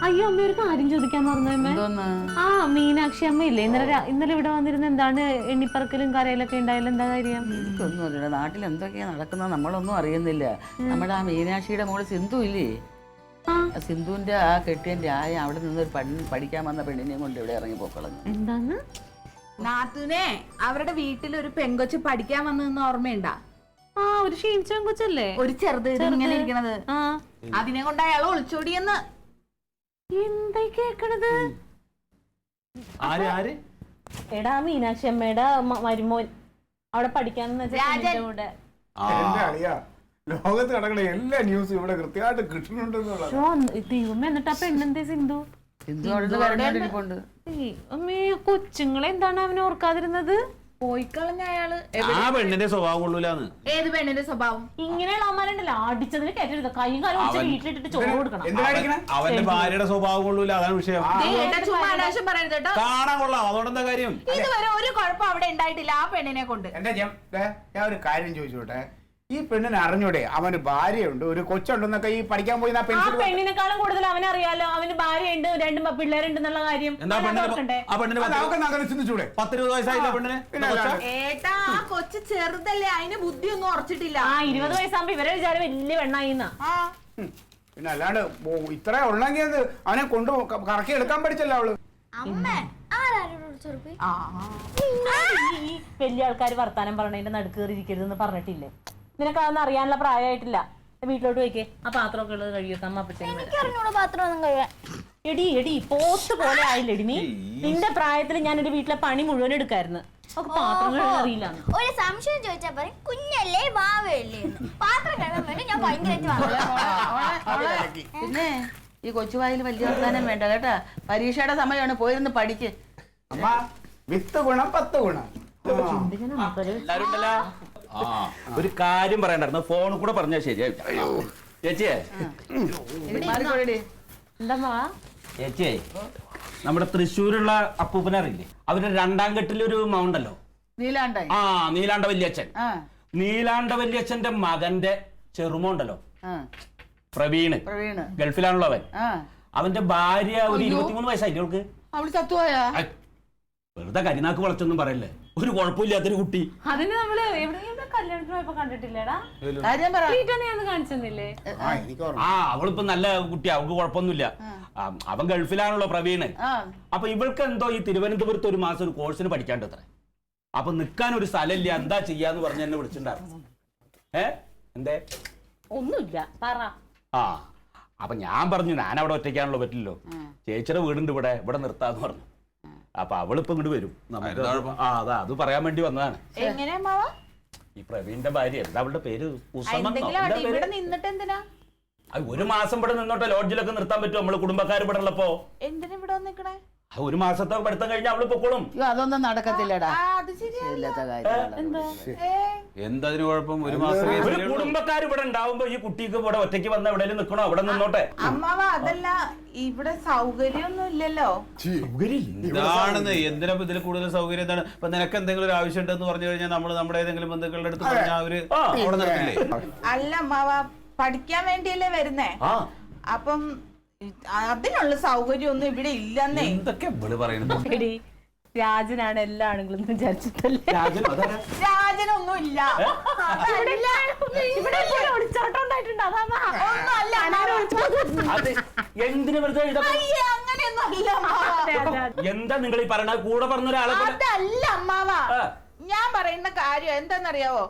അയ്യോ അമ്മ ഒരു കാര്യം ചോദിക്കാൻ മറന്നു. ആ മീനാക്ഷി അമ്മ ഇല്ലേ ഇന്നലെ ഇവിടെ വന്നിരുന്ന എന്താണ് എണ്ണിപ്പറക്കലും കരയിലൊക്കെ ഉണ്ടായാലും എന്താ കാര്യം? ഒന്നുമില്ല, നാട്ടിൽ എന്തൊക്കെയാ നടക്കുന്നത് നമ്മളൊന്നും അറിയുന്നില്ല. നമ്മുടെ ആ മീനാക്ഷിയുടെ മോള് സിന്ധു ഇല്ലേ, സിന്ധുവിന്റെ ആ കെട്ടിയന്റെ അവിടെ നിന്ന് പഠിക്കാൻ വന്ന പെണ്ണിനെയും കൊണ്ട് ഇവിടെ ഇറങ്ങി പോക്കളഞ്ഞു. എന്താന്ന്? നാത്തൂനെ അവരുടെ വീട്ടിൽ ഒരു പെങ്കൊച്ച് പഠിക്കാൻ വന്നതെന്ന് ഓർമ്മയുണ്ടാ? ആ ഒരു ക്ഷീണിച്ച പെങ്കൊച്ചല്ലേ, ഒരു ചെറുത് ഇങ്ങനെ ഇരിക്കണത്. അതിനെ കൊണ്ട് അയാൾ ഒളിച്ചോടിയെന്ന്. എന്താ കേക്കണത്? എടാ മീനാക്ഷി അമ്മയുടെ മരുമോൻ അവിടെ പഠിക്കാന്ന് കൂടെ. ലോകത്ത് കിടക്കണ എല്ലാ ന്യൂസും ഇവിടെ കൃത്യമായിട്ട് കിട്ടുന്നുണ്ടെന്നുള്ള. ദൈവമേ, എന്നിട്ട് ആ പെണ്ണെന്തേ സിന്ധു? അമ്മേ കൊച്ചുങ്ങളെ എന്താണ് അവനെ ഓർക്കാതിരുന്നത്? പോയിക്കളഞ്ഞ അയാള്. ആ പെണ്ണിന്റെ സ്വഭാവം കൊള്ളൂലെന്ന്. ഏത് പെണ്ണിന്റെ സ്വഭാവം? ഇങ്ങനെയുള്ള അമ്മമാരുണ്ടല്ലോ അടിച്ചതിന് കേട്ടെടുത്ത കൈയും കാലും വീട്ടിലിട്ടിട്ട് ചോറ് കൊടുക്കണം. അവന്റെ ഭാര്യയുടെ സ്വഭാവം കൊള്ളൂല, അതാണ് വിഷയം. കാണാൻ കൊള്ളാം, അതുകൊണ്ടെന്താ കാര്യം? ഇതുവരെ ഒരു കുഴപ്പം അവിടെ ഉണ്ടായിട്ടില്ല ആ പെണ്ണിനെ കൊണ്ട്. ഞാൻ ഒരു കാര്യം ചോദിച്ചോട്ടെ, ഈ പെണ്ണിനെ അറിഞ്ഞൂടെ അവന് ഭാര്യയുണ്ട് ഒരു കൊച്ചുണ്ടെന്നൊക്കെ ഈ പഠിക്കാൻ പോയി പെണ്ണിനെക്കാളും കൂടുതൽ അവനറിയാലോ, അവന് ഭാര്യയുണ്ട് 2 പിള്ളേരുണ്ടെന്നുള്ള കാര്യം. എന്താ ചിന്തിച്ചൂടെ? 10-20 വയസ്സായില്ല പെണ്ണിന്. ഏട്ടാ ആ കൊച്ചു ചെറുതല്ലേ, അതിന് ബുദ്ധിയൊന്നും ഉറച്ചിട്ടില്ല. 20 വയസ്സാകുമ്പോ ഇവരെ വിചാരം വലിയ പെണ്ണായിന്ന. പിന്നെ അല്ലാണ്ട് ഇത്ര ഉള്ളെങ്കിൽ അവനെ കൊണ്ട് കറക്കി എടുക്കാൻ പഠിച്ചല്ലോ അവള്. വലിയ ആൾക്കാർ വർത്താനം പറഞ്ഞതിന്റെ നടുക്കേറിയിരിക്കരുതെന്ന് പറഞ്ഞിട്ടില്ലേ? നിനക്ക് അതൊന്നും അറിയാനുള്ള പ്രായമായിട്ടില്ല. വീട്ടിലോട്ട് പോയിക്കേ, ആ പാത്രമൊക്കെ ഉള്ളത് കഴിയൊക്കെ അമ്മ എടി പോത്ത് പോലെ ആയില്ലടി നീ. നിന്റെ പ്രായത്തിൽ ഞാനൊരു വീട്ടിലെ പണി മുഴുവൻ എടുക്കായിരുന്നു. പാത്രം കഴുകാൻ അറിയില്ല. ഒരു സംശയം ചോദിച്ചാ പറയും കുഞ്ഞല്ലേ വാവയല്ലേ, പാത്രം കഴുകാൻ വേണ്ടി ഞാൻ ഭയങ്കരമായിട്ട്. പിന്നെ ഈ കൊച്ചുവായിൽ വലിയ വർത്താനം വേണ്ട കേട്ടാ. പരീക്ഷയുടെ സമയമാണ്, പോയിരുന്ന് പഠിക്ക്. വിത്ത് ഗുണം 10 ഗുണം. ഒരു കാര്യം പറയണ്ടായിരുന്നു, ഫോണിൽ കൂടെ പറഞ്ഞാൽ ശരിയായിട്ട്. ചേച്ചിയെ ചേച്ചിയെ നമ്മുടെ തൃശ്ശൂരുള്ള അപ്പൂപ്പനറിയില്ലേ, അവരുടെ 2ാം കെട്ടിലൊരു മൗണ്ടല്ലോ, നീലാണ്ട വല്യച്ഛൻ. നീലാണ്ട വല്യച്ഛന്റെ മകന്റെ ചെറുമോണ്ടല്ലോ പ്രവീണ്, ഗൾഫിലാണല്ലോ അവൻ. അവന്റെ ഭാര്യ ഒരു 23 വയസ്സായില്ലേ അവൾക്ക്. അവള് ചത്തുപോയാ? വെറുതെ കരിനാക്ക് വളച്ചൊന്നും പറയല്ലേ, ഒരു കുഴപ്പമില്ലാത്തൊരു കുട്ടി. അതിന് നമ്മള് എവിടെയെങ്കിലും കല്യാണത്തിന് പോയപ്പോ കണ്ടിട്ടില്ലേടാ? കാണിച്ചെന്നില്ലേ? അവളിപ്പോ നല്ല കുട്ടി, അവൾക്ക് കുഴപ്പമൊന്നുമില്ല. അവൻ ഗൾഫിലാണല്ലോ പ്രവീണ്. അപ്പൊ ഇവൾക്ക് എന്തോ ഈ തിരുവനന്തപുരത്ത് ഒരു മാസം ഒരു കോഴ്സിന് പഠിക്കാണ്ട് അത്ര. അപ്പൊ നിക്കാൻ ഒരു സ്ഥലമില്ല, എന്താ ചെയ്യാന്ന് പറഞ്ഞ് എന്നെ വിളിച്ചിട്ടുണ്ടായിരുന്നു. എന്തേ? ഒന്നുമില്ല പറ. അപ്പൊ ഞാൻ പറഞ്ഞു ഞാൻ അവിടെ ഒറ്റയ്ക്കാണല്ലോ, പറ്റില്ലല്ലോ, ചേച്ചിയുടെ വീടുണ്ട് ഇവിടെ നിർത്താന്ന് പറഞ്ഞു. അപ്പൊ അവളിപ്പോ ഇങ്ങോട്ട് വരും. അത് പറയാൻ വേണ്ടി വന്നതാണ്. ഈ പ്രവീണിന്റെ ഭാര്യ എന്താ അവളുടെ പേര്? ഒരു മാസം ഇവിടെ നിന്നോട്ടെ, ലോഡ്ജിലൊക്കെ നിർത്താൻ പറ്റുമോ? നമ്മള് കുടുംബക്കാർ ഇവിടെ ഉള്ളപ്പോ. എന്തിനാ ഇവിടെ വന്നിക്കണേ? ഒരു മാസത്തെ പഠിത്തം കഴിഞ്ഞാൽ അവള് പൊക്കോളും. അതൊന്നും നടക്കത്തില്ലടാ. എന്തതിന് കുഴപ്പം? ഒരു മാസം കുടുംബക്കാർ ഇവിടെ ഉണ്ടാവുമ്പോ ഈ കുട്ടിക്ക് ഇവിടെ ഒറ്റയ്ക്ക് വന്ന എവിടെയും നിക്കണോ? അവിടെ നിന്നോട്ടെ. അമ്മാവ അതല്ല, ഇവിടെ സൗകര്യമൊന്നും ഇല്ലല്ലോ. ഇതാണെന്ന് എന്തിനാ ഇതിൽ കൂടുതൽ സൗകര്യം എന്താണ്? ഇപ്പൊ നിനക്ക് എന്തെങ്കിലും ഒരു ആവശ്യം ഉണ്ടെന്ന് പറഞ്ഞു കഴിഞ്ഞാൽ നമ്മള് നമ്മുടെ ഏതെങ്കിലും ബന്ധുക്കളുടെ അടുത്ത് പറഞ്ഞാൽ അവര് അവിടെ നിർത്തില്ലേ? അല്ല അമ്മാവ, പഠിക്കാൻ വേണ്ടിയല്ലേ വരുന്നേ, അപ്പം അതിനുള്ള സൗകര്യം ഒന്നും ഇവിടെ ഇല്ലെന്നേ. എന്തൊക്കെ പറയുന്നത്? രാജനാണ് എല്ലാ ആണെങ്കിലും വിചാരിച്ചിട്ടല്ലേ? രാജനൊന്നും ഇല്ല. എന്തിനു വെറുതെ എന്താ നിങ്ങൾ ഈ പറയണ? കൂടെ പറഞ്ഞ ഒരാളെ അതല്ല അമ്മാവ, ഞാൻ പറയുന്ന കാര്യം എന്താന്നറിയാവോ?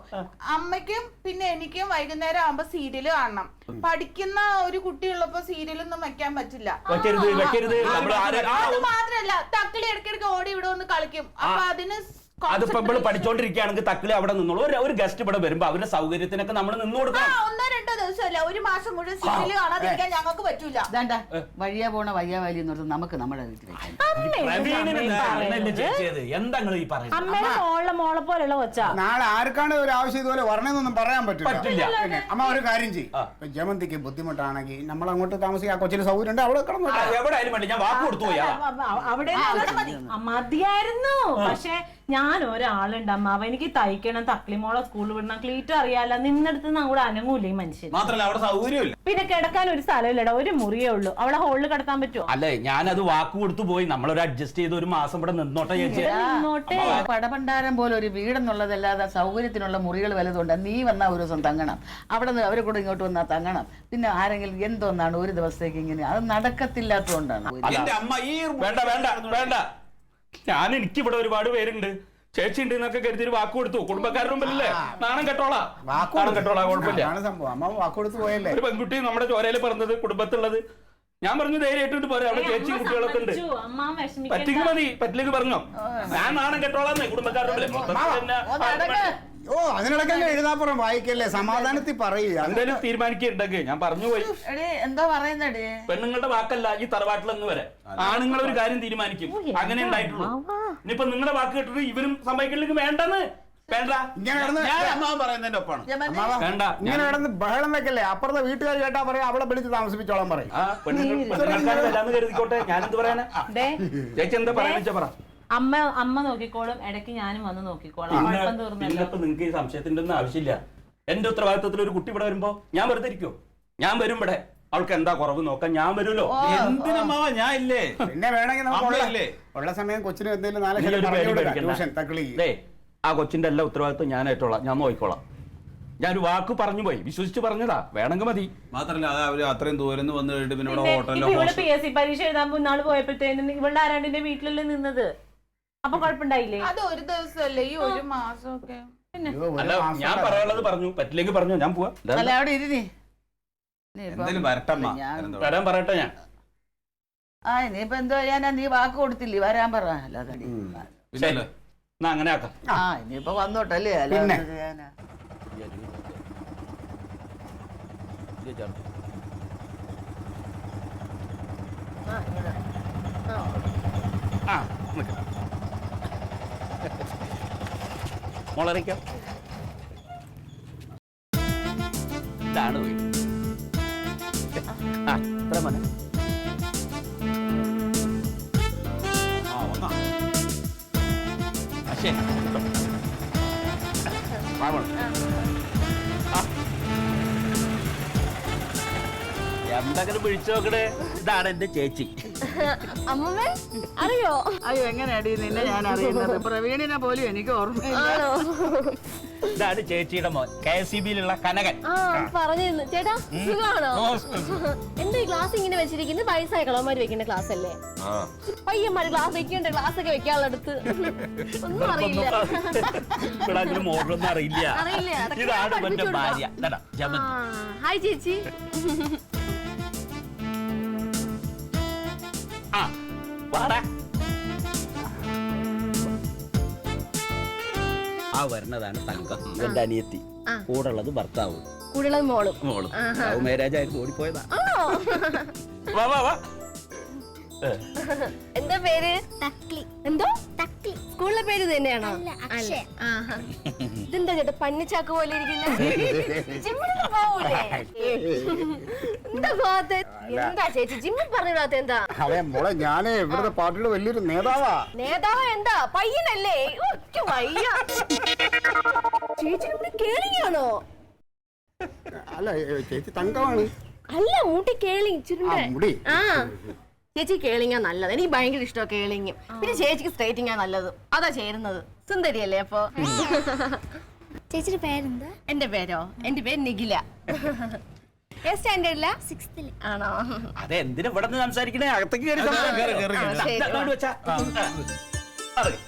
അമ്മയ്ക്കും പിന്നെ എനിക്കും വൈകുന്നേരം ആവുമ്പോ സീരിയല് കാണണം. പഠിക്കുന്ന ഒരു കുട്ടിയുള്ളപ്പോ സീരിയലൊന്നും വെക്കാൻ പറ്റില്ല. അത് മാത്രല്ല, തക്കിളി ഇടയ്ക്കിടയ്ക്ക് ഓടി ഇവിടെ ഒന്ന് കളിക്കും. അപ്പൊ അതിന് അതിപ്പോ നമ്മള് പഠിച്ചോണ്ടിരിക്കുകയാണെങ്കിൽ തക്കിളി അവിടെ നിന്നോളൂ. ഒരു ഗസ്റ്റ് ഇവിടെ വരുമ്പോ അവരുടെ സൗകര്യത്തിനൊക്കെ നമ്മൾ നിന്ന് കൊടുക്കണം. 1-2 ദിവസമല്ല, ഒരു മാസം മുഴുവൻ സീരിയല് കാണാതിരിക്കാൻ ഞങ്ങൾക്ക് പറ്റൂല. വഴിയാ പോണ വയ്യ വലിയ നമുക്ക് നമ്മുടെ വീട്ടിലേക്ക് എന്താ ഈ പറയുന്നത്? അമ്മയുടെ മോളെ പോലെയുള്ള കൊച്ചാ. നാളെ ആർക്കാണ് ഒരു ആവശ്യം ഇതുപോലെ പറഞ്ഞതൊന്നും പറയാൻ പറ്റില്ല. അമ്മ ഒരു കാര്യം ചെയ്യും, ജമന്തിക്ക് ബുദ്ധിമുട്ടാണെങ്കിൽ നമ്മൾ അങ്ങോട്ട് താമസിക്കാൻ കൊച്ചിന് സൗകര്യം ഉണ്ട്, അവിടെ കിടന്നു. എവിടെയായാലും വേണ്ടി ഞാൻ വാക്ക് കൊടുത്തു പോയാ അവിടെ മതിയായിരുന്നു. പക്ഷെ ഞാൻ ഒരാളുണ്ട് അമ്മാവ, എനിക്ക് തയ്ക്കണം, തക്ലിമോളെ സ്കൂളിൽ വിടണം, ക്ലീറ്റർ അറിയാല, നിന്നെടുത്ത് അങ്ങോട്ട് അനങ്ങൂല ഈ മനുഷ്യൻ. മാത്രല്ല അവിടെ സൗകര്യമില്ല. പിന്നെ കിടക്കാൻ ഒരു സ്ഥലമില്ലടാ, ഒരു മുറിയേ ഉള്ളൂ. അവളെ ഹോളിൽ കിടത്താൻ പറ്റുമോ? അല്ലേ, ഞാനത് വാക്ക് കൊടുത്തു പോയി. നമ്മളൊരു അഡ്ജസ്റ്റ് ചെയ്ത് ഒരു മാസം ഇവിടെ നിന്നോട്ടെ ചേച്ചി. നിന്നോട്ടെ. പടപണ്ടാരം പോലെ ഒരു വീടെന്നുള്ളതല്ലാതെ സൗകര്യത്തിനുള്ള മുറികൾ വലുതുണ്ട്. നീ വന്നാൽ ഒരു ദിവസം തങ്ങണം, അവിടെ നിന്ന് അവരെ കൂടെ ഇങ്ങോട്ട് വന്നാൽ തങ്ങണം. പിന്നെ ആരെങ്കിലും എന്തോന്നാണ് ഒരു ദിവസത്തേക്ക് ഇങ്ങനെ, അത് നടക്കത്തില്ലാത്തതുകൊണ്ടാണ്. വേണ്ട വേണ്ട വേണ്ട, ഞാൻ എനിക്ക് ഇവിടെ ഒരുപാട് പേരുണ്ട്, ചേച്ചി ഉണ്ട് എന്നൊക്കെ കരുതി ഒരു വാക്ക് കൊടുത്തു. കുടുംബക്കാരുടെ മുമ്പിലല്ലേ, നാണം കെട്ടോളാ, നാണം കെട്ടോളാ, കുഴപ്പമില്ല. ഒരു പെൺകുട്ടി നമ്മുടെ ചോരയിൽ പറഞ്ഞത്, കുടുംബത്തുള്ളത്. ഞാൻ പറഞ്ഞു ധൈര്യമായിട്ടുണ്ട് പോരാ, അവിടെ ചേച്ചിയും കുട്ടികളൊക്കെ ഉണ്ട്, പറ്റിക്ക് മതി, പറ്റില്ലെങ്കിൽ പറഞ്ഞോ, ഞാൻ നാണം കെട്ടോളാന്നേ കുടുംബക്കാരുടെ മുമ്പിൽ. ഓ, അതിനിടയ്ക്കല്ലേ എഴുതാപ്പുറം വായിക്കല്ലേ, സമാധാനത്തിൽ പറയുക. എന്തായാലും തീരുമാനിക്കുന്നുണ്ടെങ്കിൽ ഞാൻ പറഞ്ഞു പോയി. എന്താ പറയുന്നേ? പെണ്ണുങ്ങളുടെ വാക്കല്ല ഈ തറവാട്ടിലെന്ന് വരെ ആണുങ്ങൾ ഒരു കാര്യം തീരുമാനിക്കും, അങ്ങനെ ഉണ്ടായിട്ടുള്ളൂ. ഇനിയിപ്പോ നിങ്ങളുടെ വാക്ക് കേട്ടിട്ട് ഇവരും സമ്മതിക്കലേക്ക് വേണ്ടെന്ന് വേണ്ട, പറയുന്നതിന്റെ ഒപ്പാണ്. വേണ്ട, ഇങ്ങനെ കിടന്ന് ബഹളം വെക്കല്ലേ, അപ്പുറത്തെ വീട്ടുകാർ കേട്ടാ പറയാം അവളെ വിളിച്ച് താമസിപ്പിച്ചോളാൻ പറയും. പെണ്ണുങ്ങൾക്കാരെല്ലാന്ന് കരുതിക്കോട്ടെ, ഞാനെന്ത് പറയാനാ? ചേച്ചി എന്താ പറയാന്ന് പറ. അമ്മ നോക്കിക്കോളും, ഇടയ്ക്ക് ഞാനും വന്ന് നോക്കിക്കോളാം. ഇന്നിപ്പോ നിങ്ങൾക്ക് ഈ സംശയത്തിന്റെ ഒന്നും ആവശ്യമില്ല. എന്റെ ഉത്തരവാദിത്വത്തിൽ ഒരു കുട്ടി ഇവിടെ വരുമ്പോ ഞാൻ വെറുതെ ഇരിക്കോ? ഞാൻ വരും ഇവിടെ, അവൾക്ക് എന്താ കുറവ് നോക്കാൻ ഞാൻ വരുമല്ലോ. എന്തിനമ്മാവാ, ഞാൻ ഇല്ലേ? പിന്നെ വേണമെങ്കിൽ നമുക്ക് ഉള്ള സമയം കൊച്ചിന് എന്തെങ്കിലും ആ കൊച്ചിന്റെ എല്ലാ ഉത്തരവാദിത്വം ഞാൻ ഏറ്റോളാം, ഞാൻ നോക്കിക്കോളാം. ഞാനൊരു വാക്ക് പറഞ്ഞു പോയി, വിശ്വസിച്ച് പറഞ്ഞതാ, വേണമെങ്കിൽ മതി. മാത്രല്ല അത് അവര് അത്രയും ദൂരം വന്നു കഴിഞ്ഞിട്ട് പിന്നെ ഇവിടെ ഹോട്ടലിലോ PSC പരീക്ഷ എഴുതാൻ നാള് പോയപ്പോഴത്തേനും ഇവളുടെ ആരാണ്ടിന്റെ വീട്ടിലല്ലേ നിന്നത്, അപ്പൊ കുഴപ്പമുണ്ടായില്ലേ? അത് ഒരു ദിവസമല്ലേ, ഈ ഒരു മാസമൊക്കെ. അല്ല, ഞാൻ പറയാനുള്ളത് പറഞ്ഞു, പറ്റില്ലെങ്കിൽ പറഞ്ഞു, ഞാൻ പോവാ. അല്ല, അവിടെ ഇരുന്നേ, എന്തായാലും വരട്ടമ്മ, വരാൻ പറയട്ടെ ഞാൻ. ഇനിയിപ്പോ എന്തോ ചെയ്യാനാ, നീ വാക്ക് കൊടുത്തില്ലേ, വരാൻ പറ. അല്ലാതെ എന്നാ അങ്ങനെ ആക്കാം. ഇനിയിപ്പോ വന്നോട്ടല്ലേ, അല്ലാതെ ചെയ്യാനാ. മോളറിയിക്കാം. ഇതാണ് വീട്. ഇത്ര മതി. ശരി, എന്തെങ്കിലും വിളിച്ചു നോക്കണേ. ഇതാണ് എന്റെ ചേച്ചി. അമ്മമ്മേ അറിയോ? അയ്യോ, എങ്ങനെയാടി നിന്നെ ഞാൻ അറിയുന്നത്? പ്രവീണിനെ പോലും എനിക്ക് ഓർമ്മയില്ല. ഇതാണ് ചേച്ചിയുടെ മോൻ, KCB-യിലുള്ള കനകൻ. പറഞ്ഞിരുന്നു. ചേട്ടാ സുഖാണോ? എന്റെ ക്ലാസ് ഇങ്ങനെ വെച്ചിരിക്കുന്നത് വയസ്സായ കളവന്മാര് വെക്കേണ്ട ക്ലാസ് അല്ലേ? പയ്യന്മാര് ക്ലാസ് വെക്കേണ്ട, ക്ലാസ് ഒക്കെ വെക്കാനുള്ള അടുത്ത് ഒന്നും അറിയില്ല. ഇവിടെ അങ്ങനെ മോഡലൊന്നും അറിയില്ല. ഇതാണ് എന്റെ ഭാര്യ. ഹായ് ചേച്ചി. ആ വരുന്നതാണ് തങ്കം, എന്റെ അനിയത്തി. കൂടെ ഉള്ളത് ഭർത്താവും, കൂടെ ഉള്ളത് മോളും. ലവ് മാരേജ് ആയിട്ട് ഓടിപ്പോയതാ. വാ വാ വാ. എന്താ പേര്? തക്ലി. എന്തോ തക്ലി? സ്കൂളിലെ പേര് തന്നെയാണോ? ഇതെന്താ ചേട്ടാ പന്നിച്ചാക്ക് പോലെ ഇരിക്കുന്നത്? എന്താ ചേച്ചി ജിമ്മിൽ പറഞ്ഞിടാത്ത? എന്താ മോളെ, ഞാനേ ഇവിടുത്തെ പാർട്ടിയുടെ വലിയൊരു നേതാവാ. നേതാവ് എന്താ പയ്യനല്ലേ? വയ്യ. ചേച്ചി കേളിയാണോ? അല്ല, ചേച്ചി തങ്കമാണ്. അല്ല, മൂട്ടി കേളിങ് മുടി. ആ ചേച്ചി കേളിങ്ങാ നല്ലത്, എനിക്ക് ഭയങ്കര ഇഷ്ടമാണ് കേളിങ്ങും. പിന്നെ ചേച്ചിക്ക് സ്ട്രൈറ്റിങ്ങാ നല്ലത്, അതാ ചേരുന്നത്. സുന്ദരിയല്ലേ അപ്പൊ? ചേച്ചിയുടെ പേരെന്താ? എന്റെ പേരോ? എന്റെ പേര് നിഖില. സ്റ്റാൻഡേർഡില? 6th ആണോ? അതെന്തിനാ ഇവിടെ നിന്ന് സംസാരിക്കണേ? അകത്തേക്ക് കയറി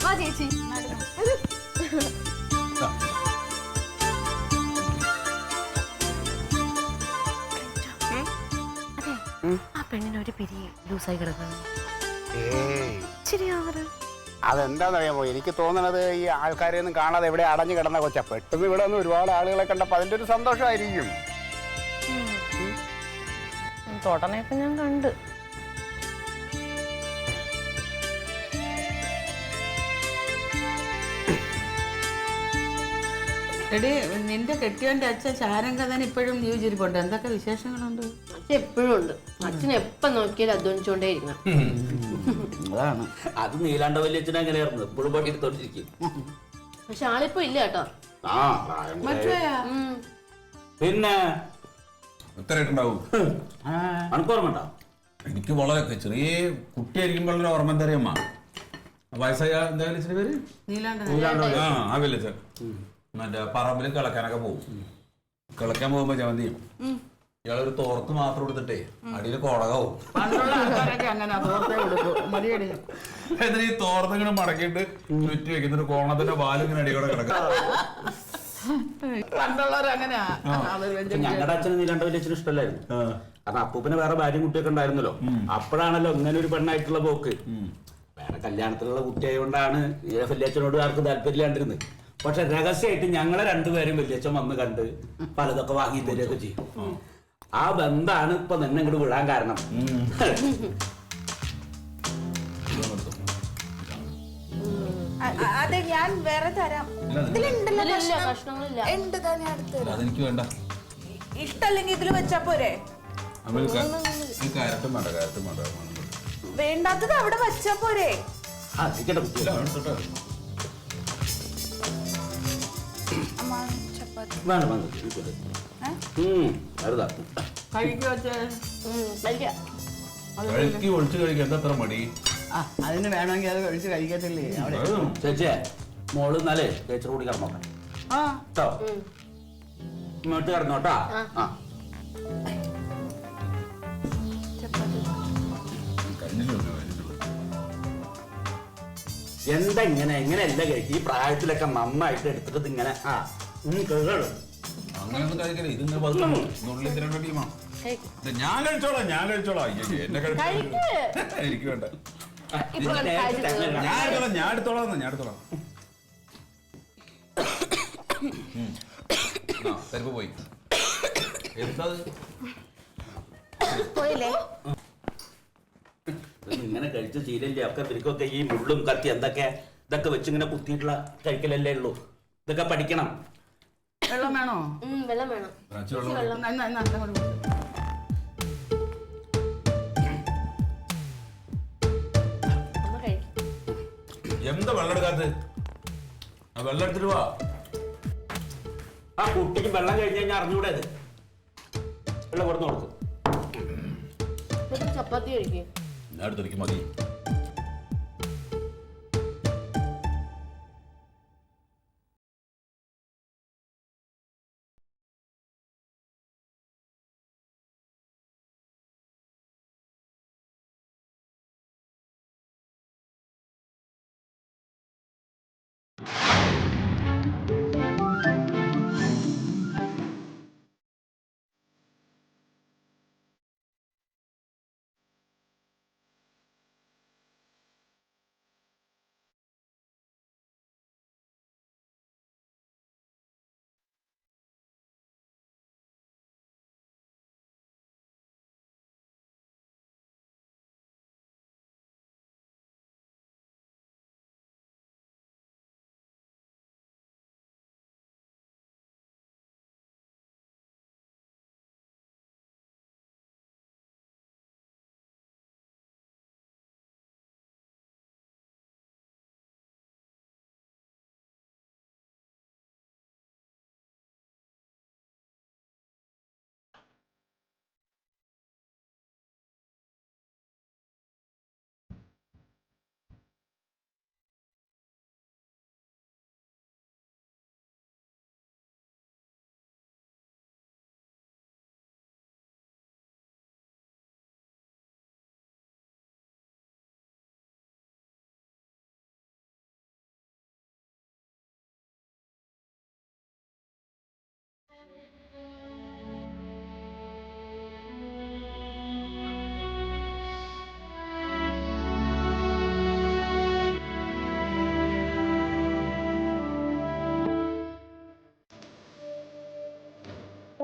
വാ ചേച്ചി. ആ പെണ്ണിനൊരു പിരി ലൂസായി കിടക്കണം. അതെന്താന്നറിയാമോ, എനിക്ക് തോന്നണത് ഈ ആൾക്കാരെ ഒന്നും കാണാതെ എവിടെ അടഞ്ഞു കിടന്ന കൊച്ച പെട്ടെന്ന് ഇവിടെ ഒന്ന് ഒരുപാട് ആളുകളെ കണ്ടപ്പോ അതിന്റെ ഒരു സന്തോഷമായിരിക്കും. തൊടനെയൊക്കെ ഞാൻ കണ്ട്. എടി നിന്റെ കെട്ടിയോന്റെ അച്ഛൻ ശാരംഗതൻ ഇപ്പോഴും ജീവിച്ചിരിപ്പുണ്ട്. എന്തൊക്കെ വിശേഷങ്ങളുണ്ട്? അച്ഛൻ എപ്പോഴും ഉണ്ട്. അച്ഛൻ എപ്പം നോക്കിയാലും അധ്വാനിച്ചുകൊണ്ടേ ഇരിക്കണം. അതാണ്. അത് നീലാണ്ട വലിയ അച്ഛൻ അങ്ങനെയായിരുന്നു, എപ്പോഴും പണി എടുത്തോണ്ടിരിക്കും. പക്ഷെ ആളിപ്പോ ഇല്ല കേട്ടോ. പിന്നെ എത്രയായിട്ടുണ്ടാവും? അനക്കോർമ്മ എനിക്ക് വളരെ ചെറിയ കുട്ടിയായിരിക്കുമ്പോഴുള്ള ഓർമ്മ എന്താ അറിയാമ്മ, വയസ്സായ എന്തായാലും ഇച്ചിരി പേര് ആ വിളിച്ച മറ്റേ പറമ്പിൽ കിളക്കാനൊക്കെ പോകും. കിളക്കാൻ പോകുമ്പോ ജമന്തി ഇയാളൊരു തോർത്ത് മാത്രം എടുത്തിട്ടേ അടിയിൽ കൊടകാവും. എന്നിട്ട് ഈ തോർത്തിങ്ങനെ മടക്കിയിട്ട് ചുറ്റി വെക്കുന്ന ഒരു കോണത്തിന്റെ വാലിങ്ങനെ അടിയോടെ കിടക്കും. ഞങ്ങളുടെ അച്ഛന് നീലാണ്ട വലിയ അച്ഛന് ഇഷ്ടമല്ലായിരുന്നു. കാരണം അപ്പൂപ്പിന് വേറെ ഭാര്യയും കുട്ടിയൊക്കെ ഉണ്ടായിരുന്നല്ലോ. അപ്പോഴാണല്ലോ ഇങ്ങനെ ഒരു പെണ്ണായിട്ടുള്ള പോക്ക്. വേറെ കല്യാണത്തിലുള്ള കുട്ടിയായതുകൊണ്ടാണ് വല്യച്ഛനോട് ആർക്കും താല്പര്യമില്ലാണ്ടിരുന്നത്. പക്ഷെ രഹസ്യമായിട്ട് ഞങ്ങളെ രണ്ടുപേരും വല്യച്ഛൻ വന്ന് കണ്ട് പലതൊക്കെ വാങ്ങി തരികയൊക്കെ ചെയ്യും. ആ ബന്ധാണ് ഇപ്പൊ നിന്നെ ഇങ്ങോട്ട് വിടാൻ കാരണം. അതെ, ഞാൻ വേറെ തരാം. കഷ്ണങ്ങളില്ല. അതെനിക്ക് വേണ്ട. ഇഷ്ടല്ലെങ്കിൽ ഇതിൽ വെച്ചാ പോരെ? കയറട്ടും വേണ്ട, കയറട്ടും വേണ്ട. വേണ്ടാത്തത് അവിടെ വെച്ചാ പോരെ? കഴിക്ക് ഒഴിച്ച് കഴിക്കാൻ എന്താ മടി? അതിന് വേണമെങ്കിൽ അത് കഴിച്ച് കഴിക്കത്തില്ലേ അവിടെ? ചേച്ചിയെ മോള് എന്നാലേ ചേച്ചിയുടെ കൂടി കിടന്നോട്ടെ കേട്ടോ. ഇങ്ങോട്ട് കിടന്നോട്ടാ. എന്താ ഇങ്ങനെ എങ്ങനെയല്ല കഴിക്കും? ഈ പ്രായത്തിലൊക്കെ നന്നായിട്ട് എടുത്തിട്ട് ഇങ്ങനെ അങ്ങനെയൊന്നും കഴിക്കല്ലേ. ഇതിന്റെ നുള്ളിൽ തിരണ്ട ടീമാണ്. ഞാൻ കഴിച്ചോളാം, ഞാൻ കഴിച്ചോളാം. എന്നെ കഴിക്കാൻ എനിക്ക് വേണ്ട. ഞാൻ എടുത്തോളാം. തിരക്ക് പോയി. എന്താ പോയില്ലേ? ഇങ്ങനെ കഴിച്ച ശീലല്ലേ ഒക്കെ. ഇവർക്കൊക്കെ ഈ മുള്ളും കത്തി എന്തൊക്കെ ഇതൊക്കെ വെച്ച് ഇങ്ങനെ കുത്തിയിട്ടുള്ള കഴിക്കലല്ലേ ഉള്ളൂ. ഇതൊക്കെ പഠിക്കണം. വെള്ളം വേണോ? വെള്ളം വേണം. എന്താ വെള്ളം എടുക്കാത്ത? വെള്ളം എടുത്തിട്ട് വാ. ആ കുട്ടിക്ക് വെള്ളം കഴിഞ്ഞ് കഴിഞ്ഞാൽ അറിഞ്ഞൂടെ അത്? വെള്ളം കൊടുത്ത് കൊടുക്കും. ചപ്പാത്തി കഴിക്കും. ഞാൻ എടുത്തിരിക്കും മതി.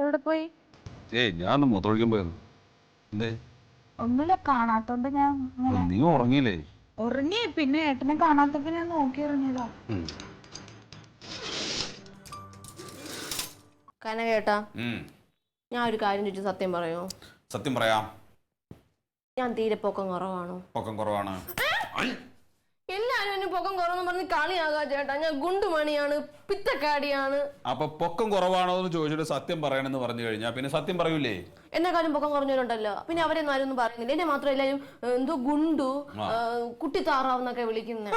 എവിടെ പോയി? ഞാൻ മൂത്രമൊഴിക്കാൻ പോയിരുന്നു. എന്തേ? ഒന്നുമില്ല, കാണാത്തോണ്ട് ഞാൻ. നീ ഉറങ്ങിയില്ലേ? ഉറങ്ങി. പിന്നെ ഏട്ടനെ കാണാത്തപ്പോ ഞാൻ നോക്കി ഇറങ്ങിയതാ. കനകേട്ടാ, ഞാൻ ഒരു കാര്യം ചോദിച്ചു, സത്യം പറയോ? സത്യം പറയാം. ഞാൻ തീരെ പൊക്കം കുറവാണോ? പൊക്കം കുറവാണ്. എല്ലാരും എന്നെ പൊക്കം കുറവെന്ന് പറഞ്ഞ് കളിയാകാ ചേട്ടാ. ഞാൻ ഗുണ്ടുമണിയാണ്, പിത്തക്കാടിയാണ്. അപ്പൊ പൊക്കം കുറവാണോ എന്ന് ചോദിച്ചിട്ട് സത്യം പറയണെന്ന് പറഞ്ഞു കഴിഞ്ഞാൽ പിന്നെ സത്യം പറയൂലേ? എന്നെക്കാളും പൊക്കം കുറഞ്ഞവരുണ്ടല്ലോ. പിന്നെ അവരെയൊന്നും ആരും ഒന്നും പറയുന്നില്ല. എന്നെ മാത്രം എല്ലാരും എന്തോ ഗുണ്ടു, കുട്ടിത്താറാവെന്നൊക്കെ വിളിക്കുന്നേ.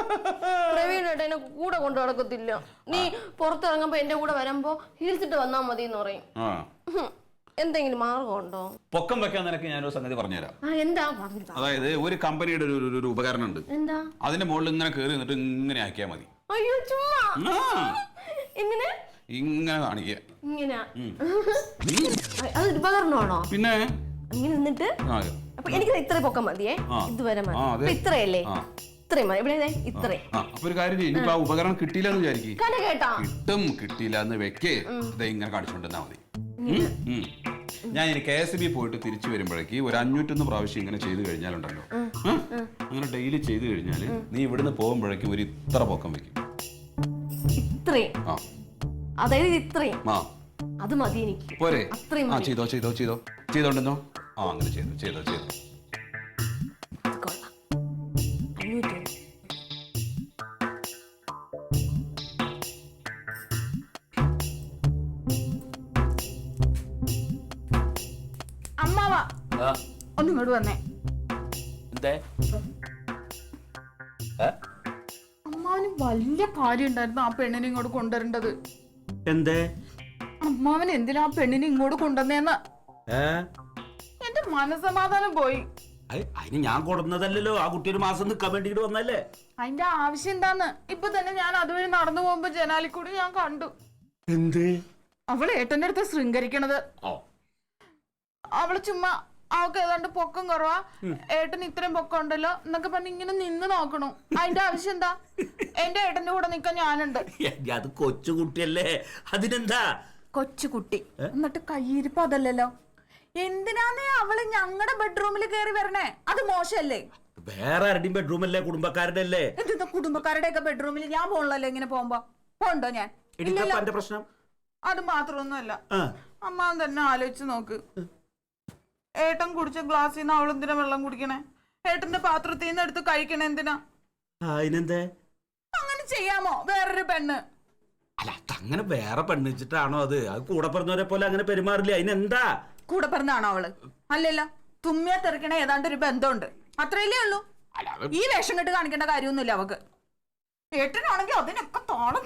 പ്രവീണേട്ട എന്നെ കൂടെ കൊണ്ടു നടക്കത്തില്ല. നീ പുറത്തിറങ്ങുമ്പോ എന്റെ കൂടെ വരുമ്പോ ഹീൽസ് ഇട്ട് വന്നാ മതി എന്ന് പറയും. എന്തെങ്കിലും മാർഗമുണ്ടോ? പൊക്കം വെക്കാൻ നിനക്ക് ഞാനൊരു സംഗതി പറഞ്ഞുതരാം. എന്താ? അതായത് ഒരു കമ്പനിയുടെ ഒരു ഉപകരണം ഉണ്ട്. എന്താ? അതിന്റെ മുകളിൽ ഇങ്ങനെ കയറി നിന്നിട്ട് ഇങ്ങനെ ആക്കിയാ മതി. അയ്യോ, ചുമ്മാ ഇങ്ങനെ ഇങ്ങനെ കാണിക്കുക. ഇങ്ങനെ അത് ഉപകരണമാണോ? പിന്നെ ഇങ്ങനെ നിന്നിട്ട് അപ്പൊ എനിക്ക് ഇത്ര പൊക്കം മതിയേ. ഇതുവരെ മതി. ഇത്രയല്ലേ? ഇത്രയും മതി. ഇവിടെ ഇത്രയും. അപ്പൊ ഒരു കാര്യം ചെയ്യും. ഇനിയിപ്പോ ആ ഉപകരണം കിട്ടിയില്ലെന്ന് വിചാരിക്കും. കേട്ടാ, കിട്ടും കിട്ടിയില്ല എന്ന് വെക്കേ ഇങ്ങനെ കാണിച്ചുകൊണ്ടിരുന്നാ മതി. ഞാൻ ഇനി KSB പോയിട്ട് തിരിച്ചു വരുമ്പോഴേക്ക് ഒരു 501 പ്രാവശ്യം ഇങ്ങനെ ചെയ്ത് കഴിഞ്ഞാലുണ്ടല്ലോ, അങ്ങനെ ഡെയിലി ചെയ്ത് കഴിഞ്ഞാല് നീ ഇവിടുന്ന് പോകുമ്പോഴേക്കും ഒരു ഇത്ര പൊക്കം വെക്കും. ഇത്രയും? അതായത് ഇത്രയും? അത് മതി എനിക്ക്. പോരെ? അത്രയും ചെയ്തോണ്ടെന്നോ? അങ്ങനെ ചെയ്തു. അമ്മാവാ, ഒന്ന് ഇങ്ങോട്ട് വന്നേ. അമ്മാവന് വലിയ കാര്യം ഉണ്ടായിരുന്നു ആ പെണ്ണിനെ ഇങ്ങോട്ട് കൊണ്ടുവരേണ്ടത്. എന്തേ? അമ്മാവൻ എന്തിനാ ആ പെണ്ണിനെ ഇങ്ങോട്ട് കൊണ്ടുവന്നേന്ന് എന്റെ മനസമാധാനം പോയി. അതിന് ഞാൻ കൊടുന്നതല്ലോ, ആ കുട്ടി ഒരു മാസം നിൽക്കാൻ വേണ്ടിട്ട് വന്നല്ലേ. അതിന്റെ ആവശ്യം എന്താന്ന് ഇപ്പൊ തന്നെ ഞാൻ അതുവഴി നടന്നു പോകുമ്പോ ജനാലിക്കൂടി ഞാൻ കണ്ടു. എന്ത്? അവള് ഏട്ടന്റെ അടുത്ത് ശൃംഗരിക്കണത്. അവള് ചുമ്മാ അവൾക്ക് ഏതാണ്ട് പൊക്കം കുറവാ, ഏട്ടൻ ഇത്രയും പൊക്കം ഉണ്ടല്ലോ എന്നൊക്കെ പറഞ്ഞ് ഇങ്ങനെ നിന്ന് നോക്കണു. അതിന്റെ ആവശ്യം എന്താ? എന്റെ ഏട്ടന്റെ കൂടെ നിക്കാൻ ഞാനുണ്ട്. അത് കൊച്ചുകുട്ടിയല്ലേ, അതിനെന്താ? കൊച്ചുകുട്ടി എന്നിട്ട് കയ്യിരിപ്പ് അതല്ലല്ലോ. എന്തിനാന്നേ അവള് ഞങ്ങളുടെ ബെഡ്റൂമിൽ കയറി വരണേ? അത് മോശല്ലേ? വേറെ ആരുടെയും ബെഡ്റൂമല്ലേ, കുടുംബക്കാരുടെ അല്ലേ? എന്താ കുടുംബക്കാരുടെ ഒക്കെ ബെഡ്റൂമിൽ ഞാൻ പോകണല്ലോ? ഇങ്ങനെ പോകുമ്പോ പോണ്ടോ ഞാൻ? പ്രശ്നം അത് മാത്രമൊന്നുമല്ല, അമ്മ തന്നെ ആലോചിച്ച് നോക്ക്. ഏട്ടൻ കുടിച്ച ഗ്ലാസ്സിൽ നിന്ന് അവൾ എന്തിനാ വെള്ളം കുടിക്കണേ? ഏട്ടന്റെ പാത്രത്തിൽ നിന്ന് എടുത്ത് കഴിക്കണേ എന്തിനാ? അതിനെന്തേ? അങ്ങനെ ചെയ്യാമോ വേറൊരു പെണ്ണ്? അല്ല, അങ്ങനെ വേറെ പെണ്ണ് വെച്ചിട്ടാണോ? അത് കൂടെ പറഞ്ഞവരെ പോലെ അങ്ങനെ പെരുമാറില്ല. അതിനെന്താ? കൂടെ പറഞ്ഞാണോ അവള്? അല്ലല്ലോ, തുമ്മിയ തെറിക്കണ ഏതാണ്ട് ഒരു ബന്ധമുണ്ട്, അത്രയല്ലേ ഉള്ളൂ. ഈ വേഷം കെട്ട് കാണിക്കേണ്ട കാര്യമൊന്നുമില്ല അവക്ക്. ഏട്ടനാണെങ്കിൽ അതിനൊക്കെ താളം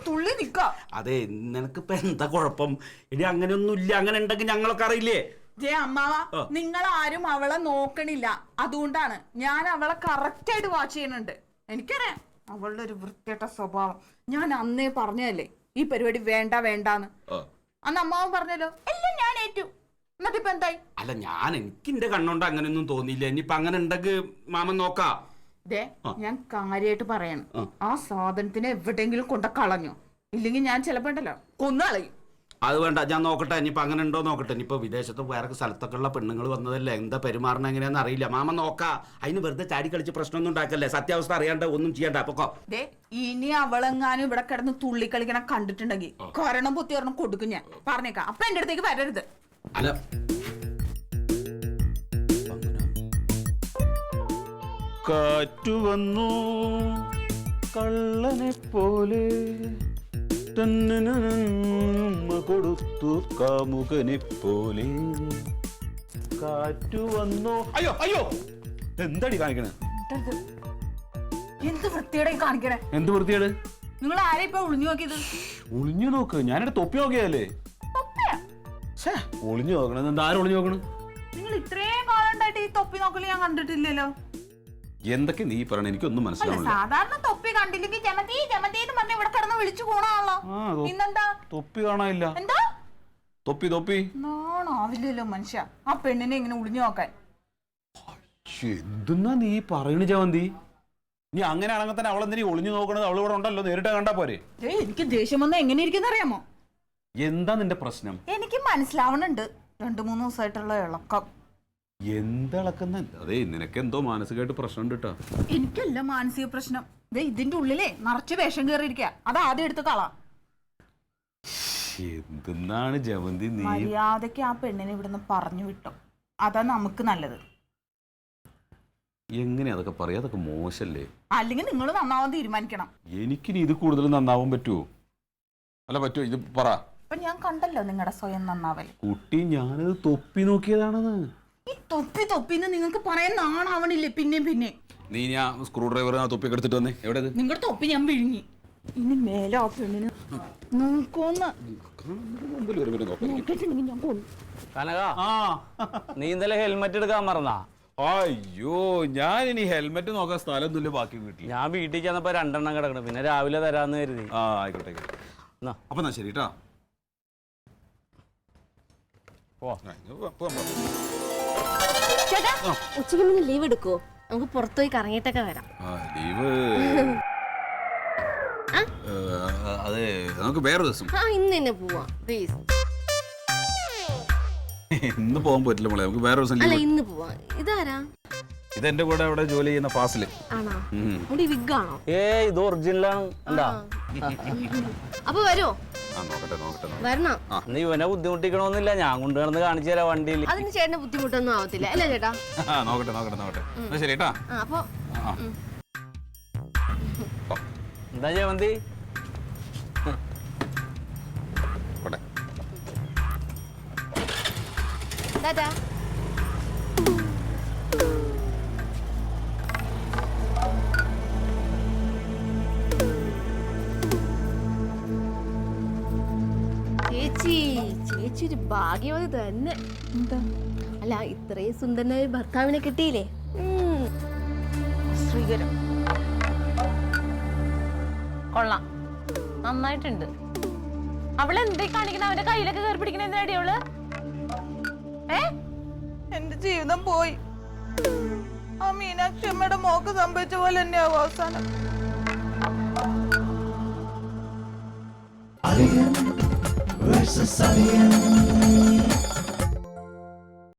തുള്ളി നിക്ക. അതെ, നിനക്കിപ്പോ എന്താ കുഴപ്പം? ഇനി അങ്ങനെയൊന്നും ഇല്ല. അങ്ങനെ ഉണ്ടെങ്കിൽ ഞങ്ങളൊക്കെ അറിയില്ലേ? അമ്മാവ, നിങ്ങൾ ആരും അവളെ നോക്കണില്ല, അതുകൊണ്ടാണ്. ഞാൻ അവളെ കറക്റ്റ് ആയിട്ട് വാച്ച് ചെയ്യുന്നുണ്ട്. എനിക്കറിയാം അവളുടെ ഒരു വൃത്തികെട്ട സ്വഭാവം. ഞാൻ അന്നേ പറഞ്ഞതല്ലേ ഈ പരിപാടി വേണ്ടാന്ന്. അന്ന് അമ്മാവൻ പറഞ്ഞല്ലോ, എല്ലാം ഞാൻ ഏറ്റു. എന്നിട്ടിപ്പോ എന്തായി? അല്ല, എനിക്ക് എന്റെ കണ്ണോണ്ട് അങ്ങനെയൊന്നും തോന്നിയില്ല. ഇനിയിപ്പൊ അങ്ങനെ ഉണ്ടെങ്കിൽ മാമൻ നോക്കാം. ഞാൻ കാര്യമായിട്ട് പറയണം, ആ സാധനത്തിനെ എവിടെയെങ്കിലും കൊണ്ട കളഞ്ഞു, ഇല്ലെങ്കിൽ ഞാൻ ചിലപ്പോ ഉണ്ടല്ലോ കൊന്നുകളയും. അത് വേണ്ട, ഞാൻ നോക്കട്ടെ. ഇനിയിപ്പോ അങ്ങനെ ഉണ്ടോ നോക്കട്ടെ. ഇനിയിപ്പോ വിദേശത്ത് വേറെ സ്ഥലത്തൊക്കെ ഉള്ള പെണ്ണുങ്ങൾ വന്നതല്ലേ, എന്താ പെരുമാറണം എങ്ങനെയാന്ന് അറിയില്ല. മാമൻ നോക്കാം. അതിന് വെറുതെ ചാടി കളിച്ച് പ്രശ്നമൊന്നും ഉണ്ടാക്കല്ലേ. സത്യാവസ്ഥ അറിയാണ്ട് ഒന്നും ചെയ്യണ്ട. അപ്പൊ ഇനി അവളെങ്ങാനും ഇവിടെ കിടന്ന് തുള്ളി കളിക്കണ കണ്ടിട്ടുണ്ടെങ്കിൽ കൊരണം പൊത്തി ഒരെണ്ണം കൊടുക്കും ഞാൻ, പറഞ്ഞേക്കാം. അപ്പൊ എന്റെ അടുത്തേക്ക് വരരുത്. അല്ല, കാറ്റു വന്നു കള്ളനെ പോലെ കൊടുത്തു കാമുകനെ പോലെ. കാറ്റു വന്നു. അയ്യോ എന്താടി കാണിക്കണേ? എന്ത് വൃത്തിയുടെ കാണിക്കണേ? എന്ത് വൃത്തിയേട്? നിങ്ങൾ ആരെ ഇപ്പൊ ഒളിഞ്ഞു നോക്കിയത്? ഒളിഞ്ഞു നോക്ക്? ഞാനെന്റെ തൊപ്പി നോക്കിയതല്ലേ. ഒളിഞ്ഞു നോക്കണത് എന്താ? ആരും ഒളിഞ്ഞു നോക്കണു? നിങ്ങൾ ഇത്രയും കാലം ഉണ്ടായിട്ട് ഈ തൊപ്പി നോക്കല് ഞാൻ കണ്ടിട്ടില്ലല്ലോ. എന്തൊക്കെ നീ പറയണ? എനിക്കൊന്നും മനസ്സിലാവില്ല. സാധാരണ തൊപ്പി കണ്ടില്ലെങ്കിൽ ജമതി എന്ന് പറഞ്ഞ ഇവിടെ കിടന്ന് വിളിച്ചു പോണാണല്ലോ. ഇന്നെന്താ തൊപ്പി കാണാനില്ല? എന്താ തൊപ്പി നാണാവില്ലല്ലോ മനുഷ്യ ആ പെണ്ണിനെ ഇങ്ങനെ ഒളിഞ്ഞു നോക്കാൻ. എന്തെന്നാ നീ പറയണ ജവന്തി? നീ അങ്ങനെയാണെങ്കിൽ തന്നെ അവളെന്തിനാ ഒളിഞ്ഞു നോക്കണത്? അവൾ ഇവിടെ ഉണ്ടല്ലോ, നേരിട്ട് കണ്ടാ പോരെ? എനിക്ക് ദേഷ്യം വന്ന എങ്ങനെ ഇരിക്കുന്ന അറിയാമോ? എന്താ നിന്റെ പ്രശ്നം? എനിക്ക് മനസ്സിലാവണുണ്ട് 2-3 ദിവസമായിട്ടുള്ള ഇളക്കം. എന്തിളക്കുന്ന? അതെ, നിനക്ക് എന്തോ മാനസികമായിട്ട് പ്രശ്നം ഉണ്ട് കേട്ടോ. എനിക്കല്ല മാനസിക പ്രശ്നം. ഇതിന്റെ ഉള്ളിലേ നിറച്ച് വേഷം കയറിയിരിക്കുക. അത് ആദ്യം എടുത്ത് കളാം. എന്തെന്നാണ് ജമന്തി നീ മര്യാദക്ക് ആ പെണ്ണിനെ ഇവിടുന്ന് പറഞ്ഞു വിട്ടോ, അതാ നമുക്ക് നല്ലത്. എങ്ങനെ അതൊക്കെ പറയാ? അതൊക്കെ മോശല്ലേ? അല്ലെങ്കിൽ നിങ്ങൾ നന്നാവാൻ തീരുമാനിക്കണം. എനിക്കിനി ഇത് കൂടുതൽ നന്നാവാൻ പറ്റുമോ? അല്ല പറ്റുമോ? ഇത് പറ. അപ്പൊ ഞാൻ കണ്ടല്ലോ നിങ്ങളുടെ സ്വയം നന്നാവൽ. കുട്ടി ഞാനത് തൊപ്പി നോക്കിയതാണെന്ന്. ഈ തൊപ്പിന്ന് നിങ്ങൾക്ക് പറയാൻ നാണാവണില്ലേ? പിന്നെ നീ ഞാൻ സ്ക്രൂ ഡ്രൈവർ ആ തൊപ്പിയൊക്കെ എടുത്തിട്ട് വന്നേ. എവിടെ? നിങ്ങളുടെ തൊപ്പി ഞാൻ വിഴുങ്ങി. ഇനി മേലെ ആ പെണ്ണിന് നോക്കോന്ന് കനക, നീ ഇന്നലെ ഹെൽമെറ്റ് എടുക്കാൻ മറന്നാ? അയ്യോ, ഞാൻ ഇനി ഹെൽമെറ്റ് നോക്കാൻ സ്ഥലമൊന്നുമില്ല ബാക്കി വീട്ടിൽ. ഞാൻ വീട്ടിൽ ചെന്നപ്പോ 2 എണ്ണം കിടക്കണം, പിന്നെ രാവിലെ തരാന്ന് കരുതി. ആ ആയിക്കോട്ടെ. അപ്പൊ എന്നാ ശരി കേട്ടോ. ചേട്ടാ, ഉച്ചയ്ക്ക് മുന്നേ ലീവ് എടുക്കുവോ? നമുക്ക് പുറത്തുപോയി കറങ്ങിയിട്ടൊക്കെ വരാം. ലീവ് അതെ, നമുക്ക് വേറെ ദിവസം. ഇന്ന് തന്നെ പോവാം പ്ലീസ്. ഇന്ന് പോകാൻ പറ്റില്ല മോളെ, നമുക്ക് വേറെ ദിവസം അല്ല, ലീവ്. ഇന്ന് പോവാം. ഇതാരാ? ഇതെന്റെ കൂടെ അവിടെ ജോലി ചെയ്യുന്ന ഫാസില്. ആണോ? മുടി വിഗാണോ? ഇത് ഒറിജിനലാണ്. എന്താ അപ്പൊ വരുമോ? നോക്കട്ടെ. വരണം. നീ ഇവനെ ബുദ്ധിമുട്ടിക്കണമെന്നില്ല, ഞാൻ കൊണ്ടുവന്ന് കാണിച്ചു തരാം വണ്ടിയിൽ. അതിന് ചേട്ടന് ബുദ്ധിമുട്ടൊന്നും ആവത്തില്ല അല്ലേ ചേട്ടാ? നോക്കട്ടെ. ശരി കേട്ടാ. അപ്പൊ എന്താ ജയമന്തി? ടാറ്റാ. ചേച്ചി ഒരു ഭാഗ്യവതി തന്നെ. എന്താ? അല്ല, ഇത്രയും സുന്ദരനായ ഭർത്താവിനെ കിട്ടിയില്ലേ? ശ്രീകരം കൊള്ളാം, നന്നായിട്ടുണ്ട്. അവളെന്തേ കാണിക്കണ? അവന്റെ കയ്യിലൊക്കെ കയറി പിടിക്കണ എന്തിനാടി അവള്? എന്റെ ജീവിതം പോയി. ആ മീനാക്ഷി അമ്മയുടെ മോക്ക് സംഭവിച്ച പോലെ തന്നെയാവും അവസാനം.